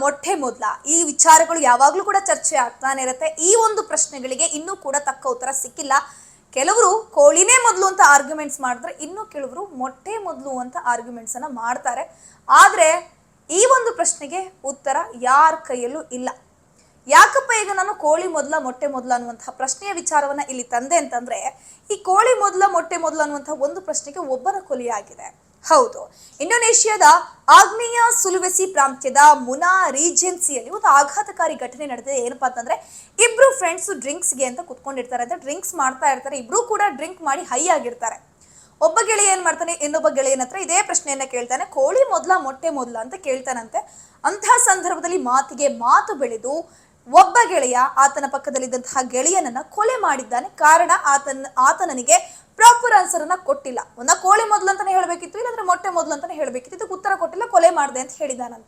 ಮೊಟ್ಟೆ ಮೊದಲ ಈ ವಿಚಾರಗಳು ಯಾವಾಗಲೂ ಕೂಡ ಚರ್ಚೆ ಆಗ್ತಾನೆ ಇರುತ್ತೆ. ಈ ಒಂದು ಪ್ರಶ್ನೆಗಳಿಗೆ ಇನ್ನೂ ಕೂಡ ತಕ್ಕ ಉತ್ತರ ಸಿಕ್ಕಿಲ್ಲ. ಕೆಲವರು ಕೋಳಿನೇ ಮೊದಲು ಅಂತ ಆರ್ಗ್ಯುಮೆಂಟ್ಸ್ ಮಾಡಿದ್ರೆ, ಇನ್ನು ಕೆಲವರು ಮೊಟ್ಟೆ ಮೊದಲು ಅಂತ ಆರ್ಗ್ಯುಮೆಂಟ್ಸ್ ಅನ್ನ ಮಾಡ್ತಾರೆ. ಆದ್ರೆ ಈ ಒಂದು ಪ್ರಶ್ನೆಗೆ ಉತ್ತರ ಯಾರ ಕೈಯಲ್ಲೂ ಇಲ್ಲ. ಯಾಕಪ್ಪ ಈಗ ನಾನು ಕೋಳಿ ಮೊದಲ ಮೊಟ್ಟೆ ಮೊದಲ ಅನ್ನುವಂತಹ ಪ್ರಶ್ನೆಯ ವಿಚಾರವನ್ನ ಇಲ್ಲಿ ತಂದೆ ಅಂತಂದ್ರೆ, ಈ ಕೋಳಿ ಮೊದಲ ಮೊಟ್ಟೆ ಮೊದಲ ಅನ್ನುವಂತಹ ಒಂದು ಪ್ರಶ್ನೆಗೆ ಒಬ್ಬರ ಕೊಲೆಯಾಗಿದೆ. ಹೌದು, ಇಂಡೋನೇಷ್ಯಾದ ಆಗ್ನೇಯ ಸುಲುವೆಸಿ ಪ್ರಾಂತ್ಯದ ಮುನಾ ರೀಜೆನ್ಸಿಯಲ್ಲಿ ಒಂದು ಆಘಾತಕಾರಿ ಘಟನೆ ನಡೆದಿದೆ. ಏನಪ್ಪಾ ಅಂತಂದ್ರೆ, ಇಬ್ರು ಫ್ರೆಂಡ್ಸ್ ಡ್ರಿಂಕ್ಸ್ಗೆ ಅಂತ ಕುತ್ಕೊಂಡಿರ್ತಾರೆ, ಅಂತ ಡ್ರಿಂಕ್ಸ್ ಮಾಡ್ತಾ ಇರ್ತಾರೆ. ಇಬ್ರು ಕೂಡ ಡ್ರಿಂಕ್ ಮಾಡಿ ಹೈ ಆಗಿರ್ತಾರೆ. ಒಬ್ಬ ಗೆಳೆಯ ಏನ್ ಮಾಡ್ತಾನೆ, ಇನ್ನೊಬ್ಬ ಗೆಳೆಯನ ಹತ್ರ ಇದೇ ಪ್ರಶ್ನೆಯನ್ನ ಕೇಳ್ತಾನೆ, ಕೋಳಿ ಮೊದಲ ಮೊಟ್ಟೆ ಮೊದಲ ಅಂತ ಕೇಳ್ತಾನಂತೆ. ಅಂತಹ ಸಂದರ್ಭದಲ್ಲಿ ಮಾತಿಗೆ ಮಾತು ಬೆಳೆದು ಒಬ್ಬ ಗೆಳೆಯ ಆತನ ಪಕ್ಕದಲ್ಲಿದ್ದಂತಹ ಗೆಳೆಯನನ್ನ ಕೊಲೆ ಮಾಡಿದ್ದಾನೆ. ಕಾರಣ ಆತನಿಗೆ ಪ್ರಾಪರ್ ಆನ್ಸರ್ ಅನ್ನ ಕೊಟ್ಟಿಲ್ಲ. ಒಂದ ಕೋಳಿ ಮೊದಲು ಅಂತಾನೆ ಹೇಳ್ಬೇಕಿತ್ತು, ಇಲ್ಲಾಂದ್ರೆ ಮೊಟ್ಟೆ ಮೊದಲು ಅಂತಾನೆ ಹೇಳ್ಬೇಕಿತ್ತು. ಇದಕ್ಕೆ ಉತ್ತರ ಕೊಟ್ಟಿಲ್ಲ, ಕೊಲೆ ಮಾಡಿದೆ ಅಂತ ಹೇಳಿದಾನಂತೆ.